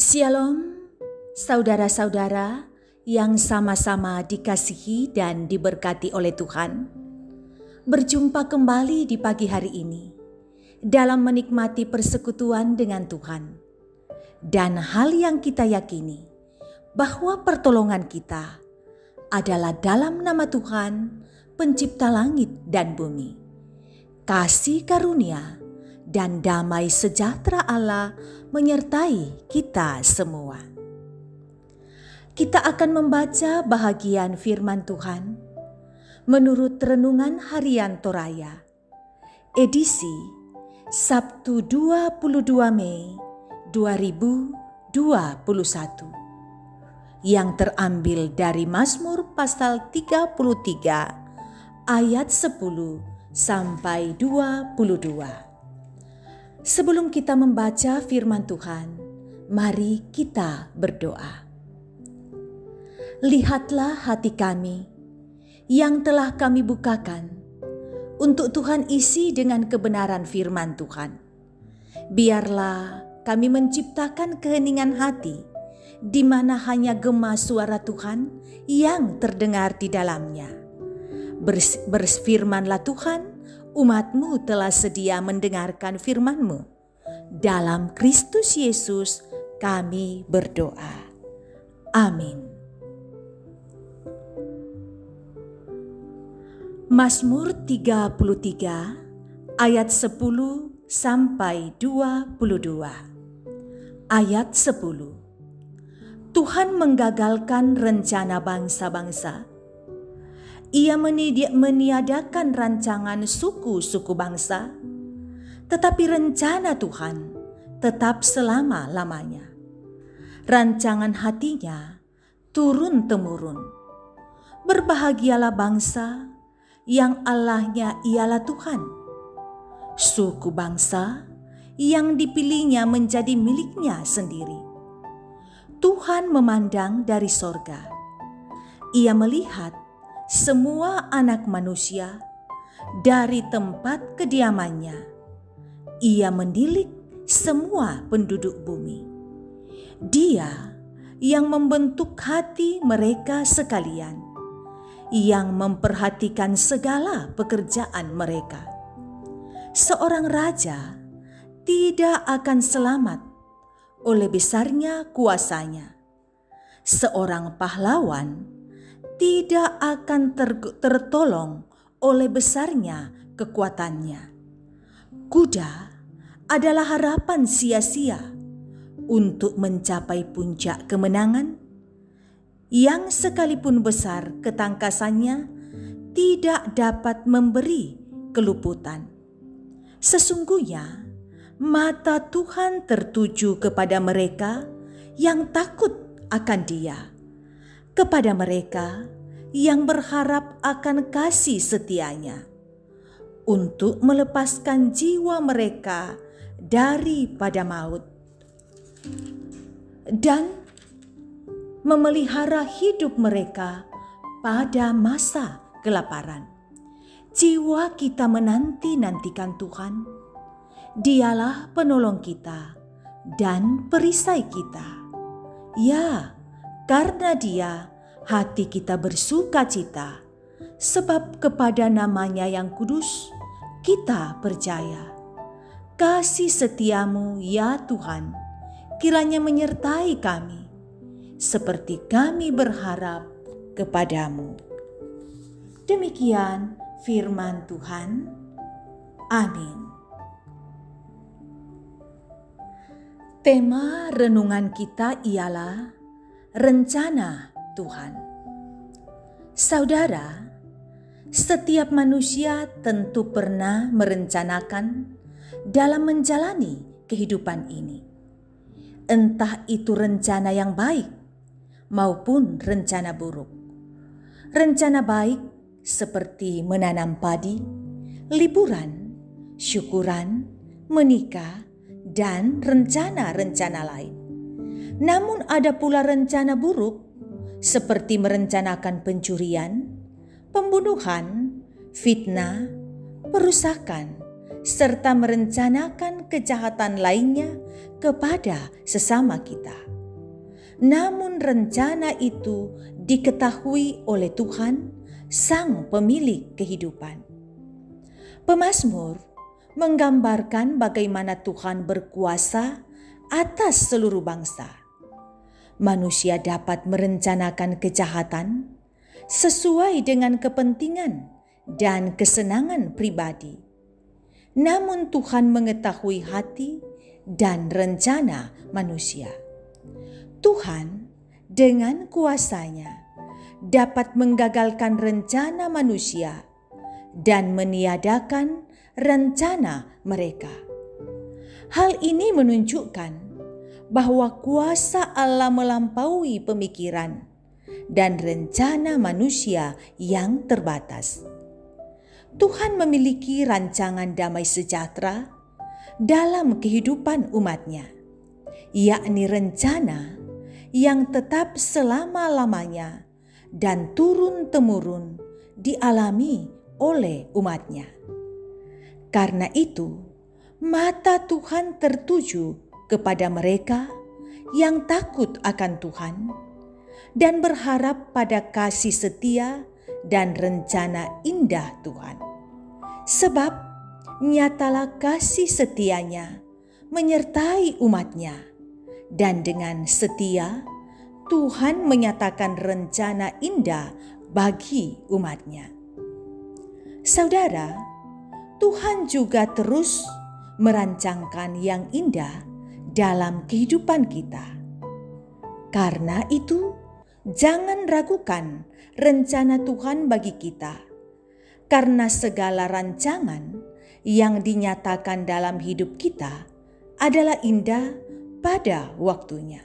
Shalom, saudara-saudara yang sama-sama dikasihi dan diberkati oleh Tuhan. Berjumpa kembali di pagi hari ini dalam menikmati persekutuan dengan Tuhan. Dan hal yang kita yakini bahwa pertolongan kita adalah dalam nama Tuhan, pencipta langit dan bumi. Kasih karunia dan damai sejahtera Allah menyertai kita semua. Kita akan membaca bahagian firman Tuhan menurut Renungan Harian Toraya, edisi Sabtu 22 Mei 2021, yang terambil dari Mazmur pasal 33 ayat 10 sampai 22. Sebelum kita membaca firman Tuhan, mari kita berdoa. Lihatlah hati kami yang telah kami bukakan untuk Tuhan isi dengan kebenaran firman Tuhan. Biarlah kami menciptakan keheningan hati di mana hanya gema suara Tuhan yang terdengar di dalamnya. Berfirmanlah Tuhan, umat-Mu telah sedia mendengarkan firman-Mu. Dalam Kristus Yesus kami berdoa. Amin. Mazmur 33 ayat 10 sampai 22. Ayat 10. Tuhan menggagalkan rencana bangsa-bangsa. Ia meniadakan rancangan suku-suku bangsa, tetapi rencana Tuhan tetap selama-lamanya. Rancangan hatinya turun-temurun. Berbahagialah bangsa yang Allahnya ialah Tuhan, suku bangsa yang dipilihnya menjadi miliknya sendiri. Tuhan memandang dari sorga. Ia melihat semua anak manusia dari tempat kediamannya. Ia mendilik semua penduduk bumi. Dia yang membentuk hati mereka sekalian, yang memperhatikan segala pekerjaan mereka. Seorang raja tidak akan selamat oleh besarnya kuasanya. Seorang pahlawan tidak akan tertolong oleh besarnya kekuatannya. Kuda adalah harapan sia-sia untuk mencapai puncak kemenangan, yang sekalipun besar ketangkasannya tidak dapat memberi keluputan. Sesungguhnya mata Tuhan tertuju kepada mereka yang takut akan Dia, kepada mereka yang berharap akan kasih setianya, untuk melepaskan jiwa mereka daripada maut dan memelihara hidup mereka pada masa kelaparan. Jiwa kita menanti-nantikan Tuhan. Dialah penolong kita dan perisai kita. Ya, karena Dia hati kita bersukacita, sebab kepada nama-Nya yang kudus kita percaya. Kasih setiamu ya Tuhan, kiranya menyertai kami, seperti kami berharap kepadamu. Demikian firman Tuhan. Amin. Tema renungan kita ialah rencana Tuhan. Saudara, setiap manusia tentu pernah merencanakan dalam menjalani kehidupan ini. Entah itu rencana yang baik maupun rencana buruk. Rencana baik seperti menanam padi, liburan, syukuran, menikah, dan rencana-rencana lain. Namun ada pula rencana buruk seperti merencanakan pencurian, pembunuhan, fitnah, perusakan, serta merencanakan kejahatan lainnya kepada sesama kita. namun rencana itu diketahui oleh Tuhan, Sang Pemilik kehidupan. Pemazmur menggambarkan bagaimana Tuhan berkuasa atas seluruh bangsa. Manusia dapat merencanakan kejahatan sesuai dengan kepentingan dan kesenangan pribadi. Namun Tuhan mengetahui hati dan rencana manusia. Tuhan dengan kuasanya dapat menggagalkan rencana manusia dan meniadakan rencana mereka. Hal ini menunjukkan bahwa kuasa Allah melampaui pemikiran dan rencana manusia yang terbatas. Tuhan memiliki rancangan damai sejahtera dalam kehidupan umat-Nya, yakni rencana yang tetap selama-lamanya dan turun-temurun dialami oleh umat-Nya. Karena itu, mata Tuhan tertuju kepada mereka yang takut akan Tuhan dan berharap pada kasih setia dan rencana indah Tuhan. Sebab nyatalah kasih setianya menyertai umat-Nya, dan dengan setia Tuhan menyatakan rencana indah bagi umat-Nya. Saudara, Tuhan juga terus merancangkan yang indah dalam kehidupan kita. Karena itu, jangan ragukan rencana Tuhan bagi kita, karena segala rancangan yang dinyatakan dalam hidup kita adalah indah pada waktunya.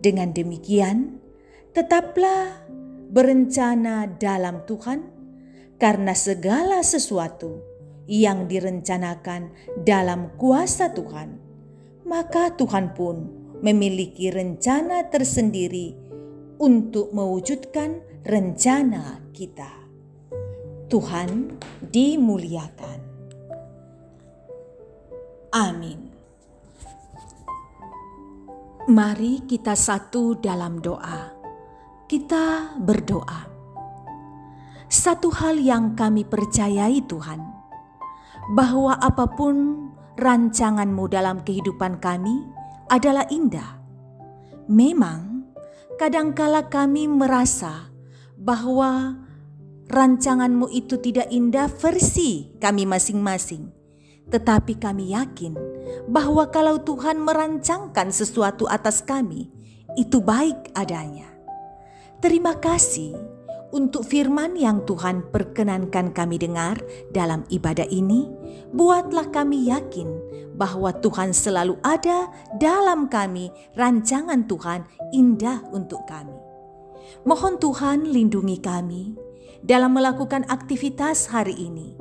Dengan demikian, tetaplah berencana dalam Tuhan, karena segala sesuatu yang direncanakan dalam kuasa Tuhan, maka Tuhan pun memiliki rencana tersendiri untuk mewujudkan rencana kita. Tuhan dimuliakan. Amin. Mari kita satu dalam doa. Kita berdoa. Satu hal yang kami percayai Tuhan, bahwa apapun rancangan-Mu dalam kehidupan kami adalah indah. Memang kadangkala kami merasa bahwa rancangan-Mu itu tidak indah versi kami masing-masing. Tetapi kami yakin bahwa kalau Tuhan merancangkan sesuatu atas kami, itu baik adanya. Terima kasih untuk firman yang Tuhan perkenankan kami dengar dalam ibadah ini. Buatlah kami yakin bahwa Tuhan selalu ada dalam kami, rancangan Tuhan indah untuk kami. Mohon Tuhan lindungi kami dalam melakukan aktivitas hari ini,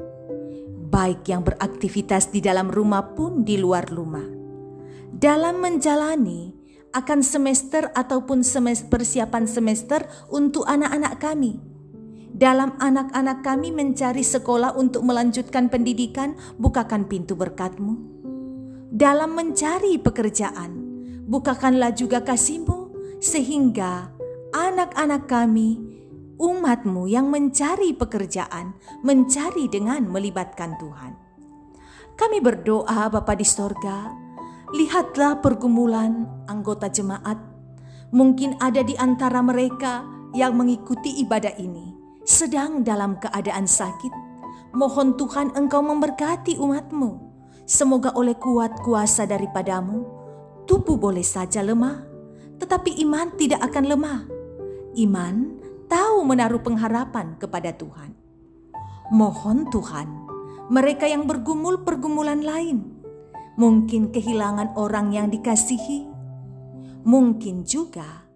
baik yang beraktivitas di dalam rumah pun di luar rumah, dalam menjalani akan semester ataupun persiapan semester untuk anak-anak kami, dalam anak-anak kami mencari sekolah untuk melanjutkan pendidikan, bukakan pintu berkat-Mu. Dalam mencari pekerjaan, bukakanlah juga kasih-Mu, sehingga anak-anak kami, umat-Mu yang mencari pekerjaan, mencari dengan melibatkan Tuhan. Kami berdoa Bapa di sorga, lihatlah pergumulan anggota jemaat. Mungkin ada di antara mereka yang mengikuti ibadah ini sedang dalam keadaan sakit. Mohon Tuhan Engkau memberkati umat-Mu. Semoga oleh kuat kuasa daripada-Mu, tubuh boleh saja lemah, tetapi iman tidak akan lemah. Iman tahu menaruh pengharapan kepada Tuhan. Mohon Tuhan, mereka yang bergumul pergumulan lain, mungkin kehilangan orang yang dikasihi, mungkin juga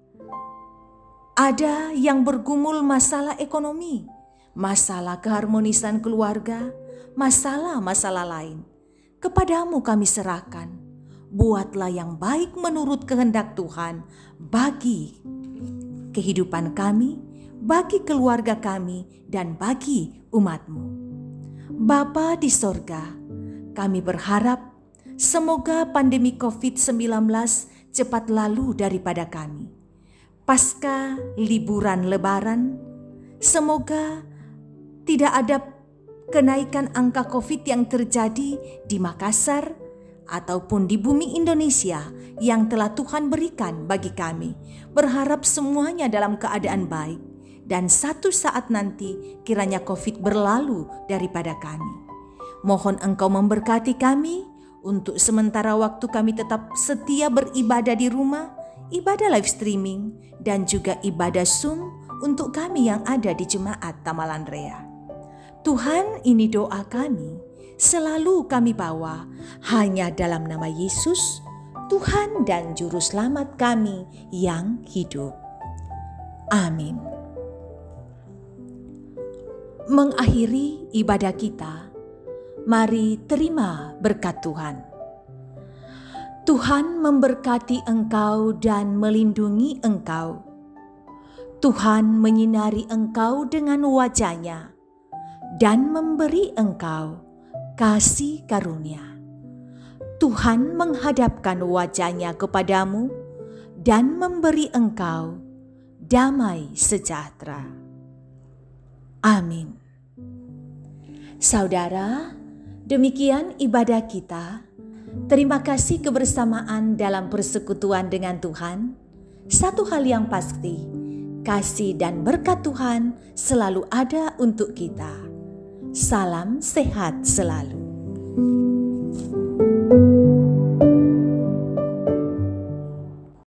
ada yang bergumul masalah ekonomi, masalah keharmonisan keluarga, masalah-masalah lain. Kepadamu kami serahkan. Buatlah yang baik menurut kehendak Tuhan bagi kehidupan kami, bagi keluarga kami, dan bagi umat-Mu. Bapa di sorga, kami berharap semoga pandemi COVID-19 cepat lalu daripada kami. Pasca liburan Lebaran, semoga tidak ada kenaikan angka COVID yang terjadi di Makassar ataupun di bumi Indonesia yang telah Tuhan berikan bagi kami. Berharap semuanya dalam keadaan baik dan satu saat nanti kiranya COVID berlalu daripada kami. Mohon Engkau memberkati kami untuk sementara waktu kami tetap setia beribadah di rumah, ibadah live streaming, dan juga ibadah Zoom untuk kami yang ada di Jemaat Tamalan Rea. Tuhan, ini doa kami, selalu kami bawa hanya dalam nama Yesus, Tuhan dan Juru Selamat kami yang hidup. Amin. Mengakhiri ibadah kita, mari terima berkat Tuhan. Tuhan memberkati engkau dan melindungi engkau. Tuhan menyinari engkau dengan wajah-Nya dan memberi engkau kasih karunia. Tuhan menghadapkan wajah-Nya kepadamu dan memberi engkau damai sejahtera. Amin. Saudara, demikian ibadah kita. Terima kasih kebersamaan dalam persekutuan dengan Tuhan. Satu hal yang pasti, kasih dan berkat Tuhan selalu ada untuk kita. Salam sehat selalu.